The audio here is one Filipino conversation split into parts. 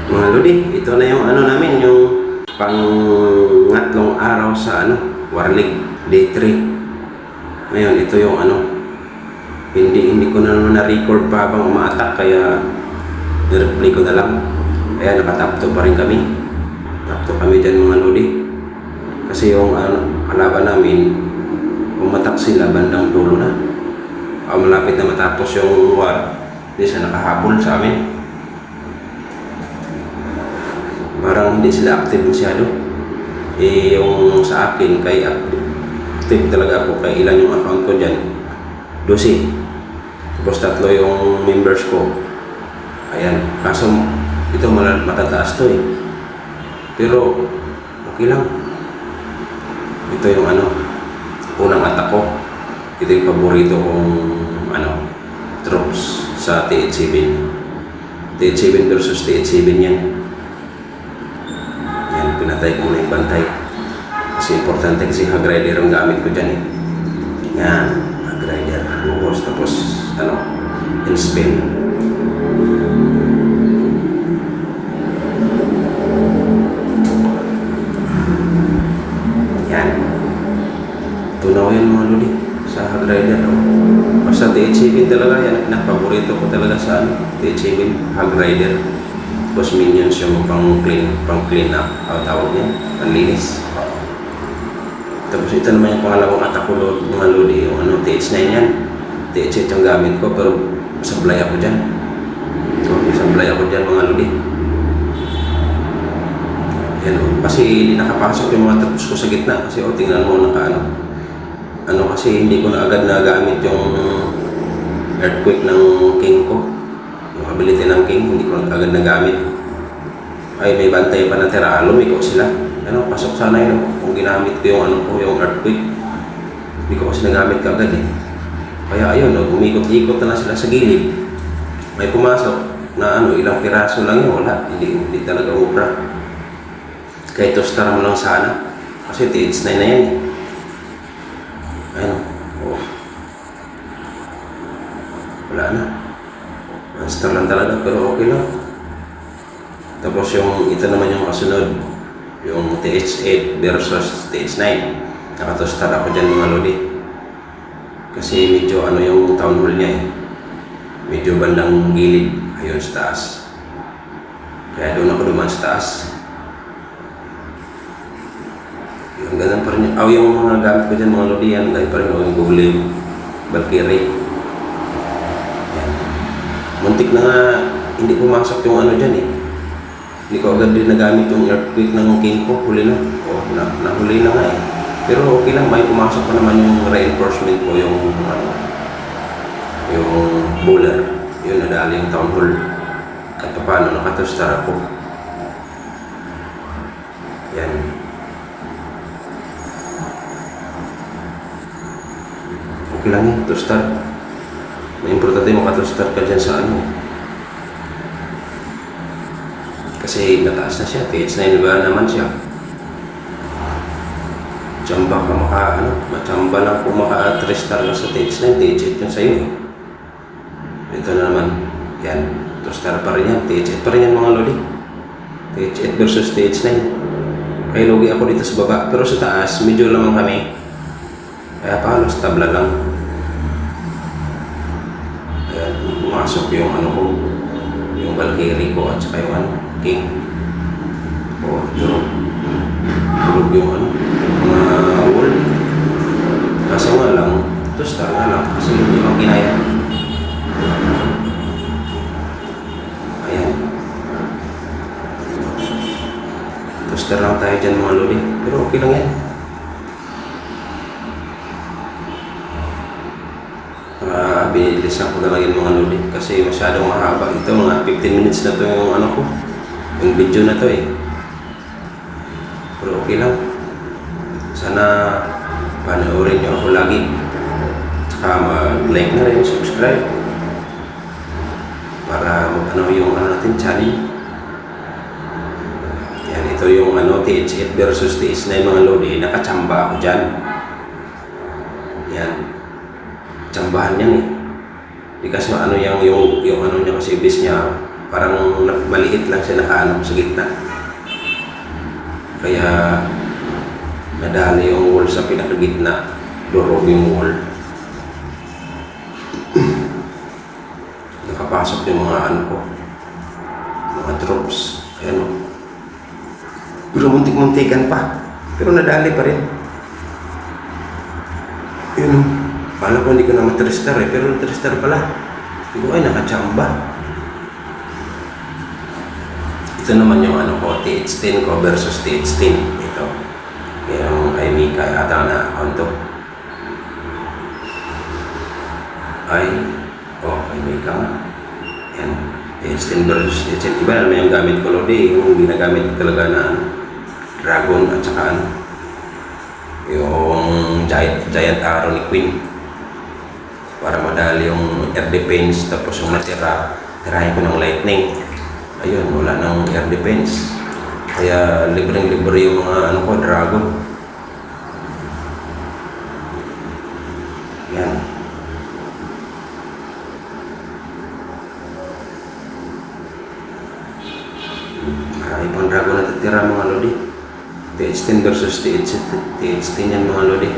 Mga Lodi, ito na yung ano namin, yung pangatlong araw sa Warlig, day 3. Ngayon, ito yung hindi ko na naman na-record pa habang umaatak, kaya i-replay ko na lang. Kaya nakatapto pa rin kami. Tapto kami dyan mga Lodi. Kasi yung kalaban namin, umatak sila bandang dulo na. Malapit na matapos yung war, hindi siya nakahabol sa amin. Parang hindi sila active masyado. Yung sa akin, kay active talaga ako, kay ilan yung account ko dyan, 12. Tapos 3 yung members ko. Ayan, kaso ito matataas to eh. Pero okay lang. Ito yung unang attack ko. Ito yung paborito kong troops sa TH7. TH7 versus TH7 yan. Pinatay ko muna yung bantay. Kasi importante kasi hog rider ang gamit ko dyan eh. Yan, hog rider. Tapos in spin. Yan. Tunaw yan mga Lodi sa hog rider. Basta TH7 talaga yan. Paborito ko talaga sa TH7 hog rider. Tapos minions yung pang clean up, tawag yan, panlinis. Tapos ito naman yung pangalawang attack ko mga Lodi, yung TH9 yan. TH8 yung gamit ko, pero sablay ako dyan. So, sablay ako dyan mga Lodi. Yan kasi hindi nakapasok yung mga troops ko sa gitna. Kasi tingnan mo kasi hindi ko na agad nagamit yung earthquake ng king ko. Yung ability ng king, hindi ko agad nagamit. Ay, may bantay pa na tira. Lumiko sila. Pasok sana yun. Kung ginamit ko yung yung earthquake, hindi ko kasi nagamit ka agad eh. Kaya ayun, umikot-ikot na sila sa gilid. May pumasok na ilang piraso lang yun. Wala. Hindi talaga ubra. Kaya tostar mo lang sana. Kasi TH9 na yan eh. Ayun. Oh. Wala na. Monster lang talaga, pero okay lang. Tapos ito naman yung kasunod, yung TH8 versus TH9. Nakatostar ako dyan mga Lodi. Kasi medyo yung town hall niya eh. Medyo bandang gilid, ayun sa taas. Kaya doon ako dumaan sa taas. Yung ganun pa rin yung mga gamit ko dyan mga Lodi, yan dahil pa rin yung Golem, Valkyrie. Muntik na nga, hindi pumasok yung dyan eh. Hindi ko agad din nagamit yung earthquake ng king ko, huli na. Nahuli na nga eh. Pero okay lang, may pumasok pa naman yung reinforcement ko, yung bowler. Yun, nadali yung town hall. At paano, nakatostar ako. Yan. Okay lang yun, tostar. May importante makatostar ka dyan sa kasi mataas na siya, TH9 ba naman siya. Tsamba ka machamba lang kung maka 3 star na sa TH9, TH8 yun sa'yo eh. Ito na naman, yan, 2 star pa rin yan, TH8 pa rin yan mga Lodi. TH8 versus TH9. Kaya logi ako dito sa baba, pero sa taas, medyo lamang kami. Kaya halos tabla lang. Ayan, pumasok yung yung Valkyrie ko at saka yung king. Yun. Tulog yung mga wall. Kaso nga lang, 2 star nga lang. Kasi hindi mang kinaya. Ayan. 2 star lang tayo dyan mga Lodi. Pero okay lang yan. Binilisan ko na lang yung mga Lodi kasi masyadong mahaba. Ito mga 15 minutes na to yung video na to eh. Pero okay lang. Sana panoorin nyo ako lagi. Saka mag-like na rin, subscribe. Para yung natin channel. Yan, ito yung TH8 versus TH9 mga Lodi. Nakachamba ako dyan. Yan. Tsambahan yan eh. Di kasi yung niya kasi base niya parang maliit lang siya nakaano sa gitna. Kaya nadali yung wall sa pinakagitna, durog yung wall. Nakapasok yung mga ano ko, mga troops. Ayan o. Pero muntik-muntikan pa. Pero nadali pa rin. Yun o. Paano ko hindi ko na matristar eh, pero natristar pala. Hindi ko ay nakachamba. Ito naman yung ano ko, TH10 ko versus TH10. Ito. Yung kay Mika ata na account to. Kay Mika nga. Yan. TH10 versus TH10. Iba naman yung gamit ko, Lodi. Yung ginagamit ko talaga na Dragon at saka ano, yung giant arrow ni Queen. Para madali yung air defense, tapos yung tirahin ko ng lightning. Ayun, wala nang air defense. Kaya libreng-libre yung mga ano ko, dragon. Yan. Marami pang dragon na tatira mga lodi. TH10 versus TH10 yan mga lodi.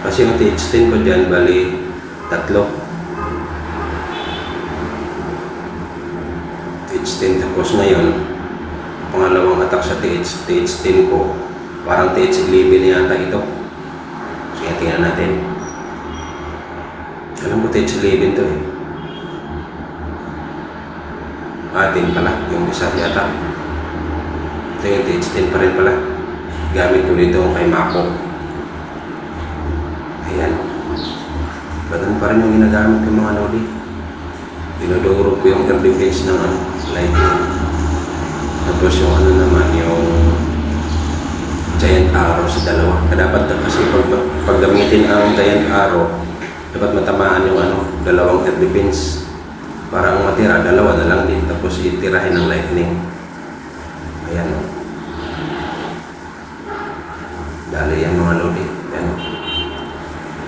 Kasi yung TH10 ko dyan, bali tatlo. TH10 tapos ngayon pangalawang attack sa TH10 ko parang TH11 yata ito. Sige, tingnan natin. Alam ko TH11 to eh. 10 pala yung isa yata. Ito yung TH10 pa rin pala. Gamit ko dito kay Mako. Ayan. Ganun pa rin yung ginagamit ng mga lodi. Dinodoro ko yung air defense ng lightning. Tapos yung ano naman, yung giant arrow sa dalawa. Dapat kasi pag gamitin ang giant arrow, dapat matamaan yung dalawang air defense. Para ang matira, dalawa na lang din. Tapos itirahin ng lightning. Ayan o. Dali yan mga lodi. Ayan o.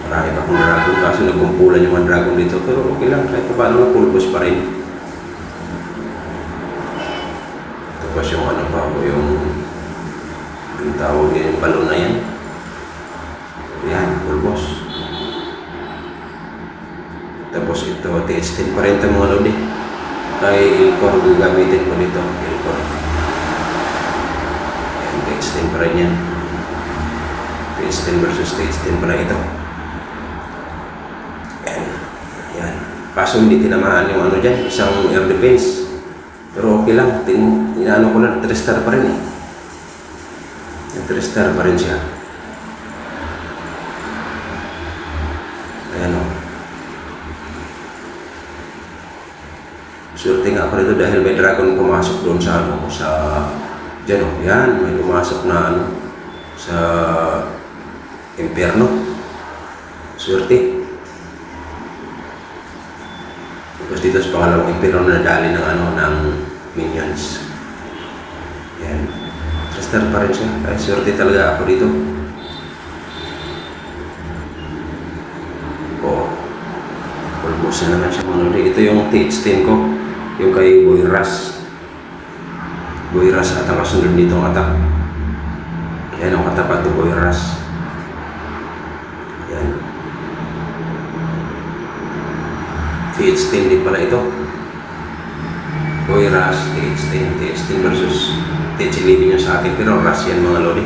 Marami pa akong dragon, kaso nagkumpulan yung mga dragon dito. Pero okay lang, kahit paano pulbos pa rin. Tapos yung ano pa ako, yung tawag yung balon na yan. Yan, pulbos. Tapos ito, TH10 pa rin ito mga lodi. Kay Ilcor, gagamitin ko dito. Ilcor. Yan, TH10 pa rin yan. TH10 versus TH10 pa rin ito. Kaso hindi tinamaan yung ano dyan, isang air defense. Pero okay lang, inaano ko na, 3-star pa rin eh. 3-star pa rin siya. Ayan o. Swerte nga ako rito dahil may dragon pumasok doon sa ano, sa dyan o. Yan, may pumasok na ano, sa Imperno. Swerte. Tapos dito sa pangalawang Imperno na nadali ng ng minions. Yan. Star pa rin siya. Kaya swerte talaga ako dito. Pulbos na naman siya mga lodi. Ito yung TH10 ko. Yung kay Boyras. Boyras at ang kasunod nitong attack. Yan ang katapat ni Boyras. Yan. TH10 din pala ito. Boyras, TH10 versus TH11 yung sa akin. Pero Ras yan mga lodi.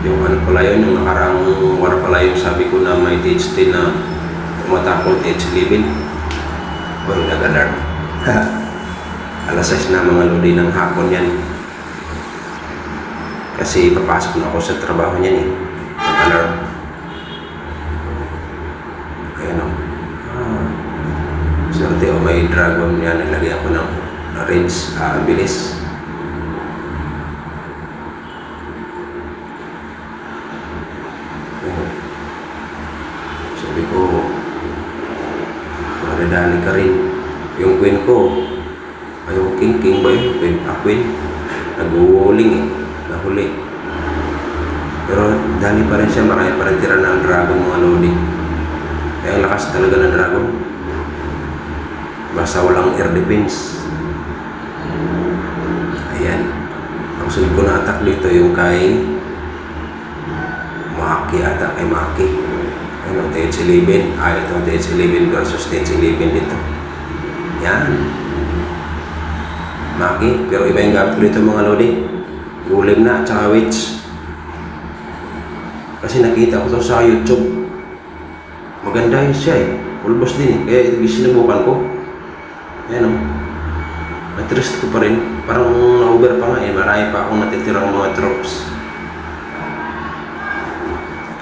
Yung ano pala yun, yung nakarang war pala yung sabi ko na may TH10 na tumatakol TH11. Well, nag-alert. Alas 6 na mga lodi ng hapon yan. Kasi papasok na ako sa trabaho niyan eh. Nag-alert. Swerte o may dragon yan, naglagay ako ng range, bilis. Sabi ko, madadali ka rin. Yung queen ko, ay yung king ba yun? Queen, nag-uuling eh, nahuli. Pero dali pa rin siya, marami pa rin tira ng dragon mga lodi. Kaya ang lakas talaga ng Dragon. Basta walang air defense. Ayan. Ang sunod ko na attack dito yung kay Maki ata. Kay Maki. Ano, TH11. Ito TH11 versus TH11 dito. Yan. Maki. Pero iba yung gamit ko dito mga lodi. Golem na, tsaka witch. Kasi nakita ko to sa YouTube. Maganda yun siya eh. Full boss din eh. Kaya ito sinubukan ko. Ayan o. Na-trust ko pa rin. Parang na-over pa nga eh. Marami pa akong natitirang mga tropes.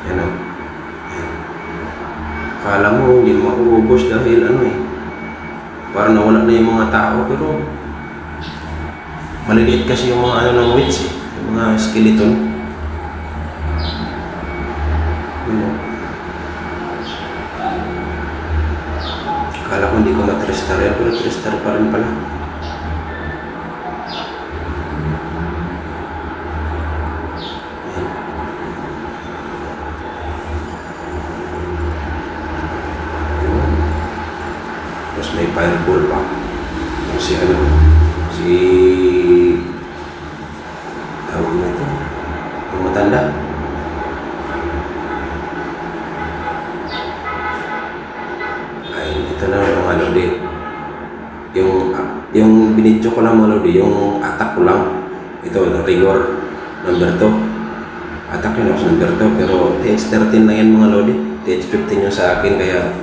Ayan o. Akala mo hindi mo makuubos dahil ano eh. Parang nawala na yung mga tao. Pero maliliit kasi yung mga ano ng witch eh. Yung mga skeleton. Ayan o. Akala ko hindi ko matristar yan, pero tristar pa rin pala. Ayan. Ayan. Tapos may fireball pa. Si ano, si... tawag na ito. Yung matanda. Ito na mga lodi. Yung binidyo ko lang mga lodi, yung attack ko lang. Ito, rigor number 2. Attack yun ako number 2, pero TH13 lang yan mga lodi. TH15 yung sa akin, kaya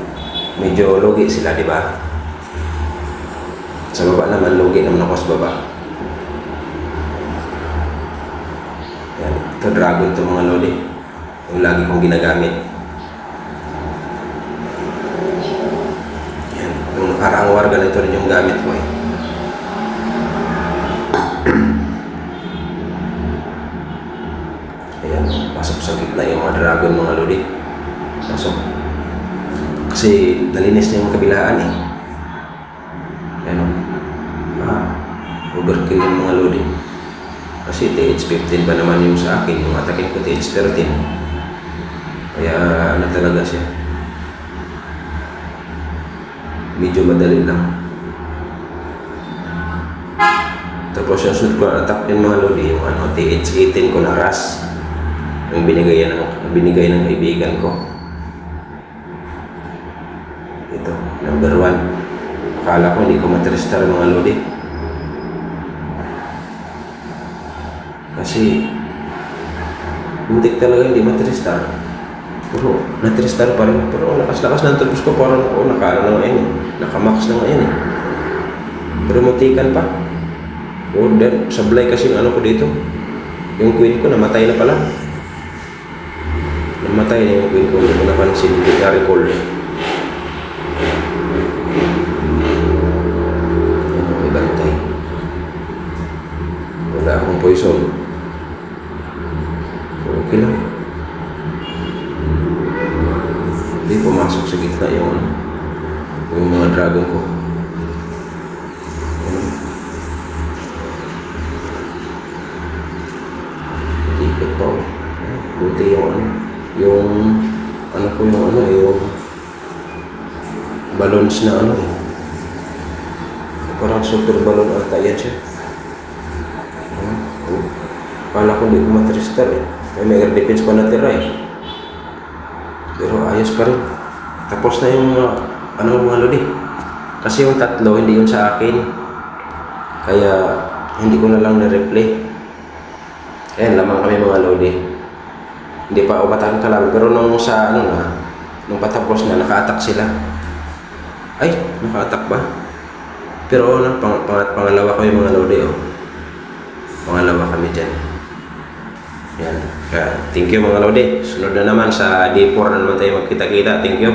medyo logi sila, di ba? Sa baba naman, logi naman ako sa baba. Yan. Ito, dragon to mga lodi. Yung lagi kong ginagamit. Parang warga na ito rin yung gamit ko eh. Ayan, pasok sa gitna yung mga dragon mga lodi. Pasok. Kasi nalinis na yung kabilaan eh. Ayan o. Overkill yung mga lodi. Kasi TH15 pa naman yung sa akin. Yung atakin ko TH13. Kaya ano talaga siya. Medyo madali lang. Tapos yung sunod ko attack yung mga lodi, yung ano, TH18 ko na ras. Yung binigay ng kaibigan ko. Ito, number 1. Akala ko hindi ko matristar mga lodi. Kasi muntik talaga hindi matristar. Pero natristar pa rin. Pero lakas-lakas ng troops ko, parang ako nakala na ngayon. Nakamax na ngayon eh. Pero mutikan pa. Then, sablay kasi yung ano ko dito. Yung queen ko namatay na pala. Namatay na yung queen ko. Hindi ko napansin. Hindi ko recall. Yan ang ibantay. Wala akong poison. Okay lang. Hindi pumasok sa gitna yung mga dragon ko. Ikot pa ako. Buti yung balloons na parang super balloon ata yan siya. Kala ko hindi ko matristar eh. May air defense pa natira eh. Pero ayos pa rin. Tapos na yung mga lodi. Kasi yung tatlo, hindi yun sa akin. Kaya hindi ko na lang na-replay. Ayan, lamang kami mga lodi. Hindi pa umatakan ka lang. Pero nung nung patapos na, naka-attack sila. Ay, naka-attack ba? Pero pangalawa ko yung mga lodi. Pangalawa kami dyan. Yan. Kaya, thank you mga lodi. Sunod na naman sa D4 na naman tayo magkita-kita. Thank you.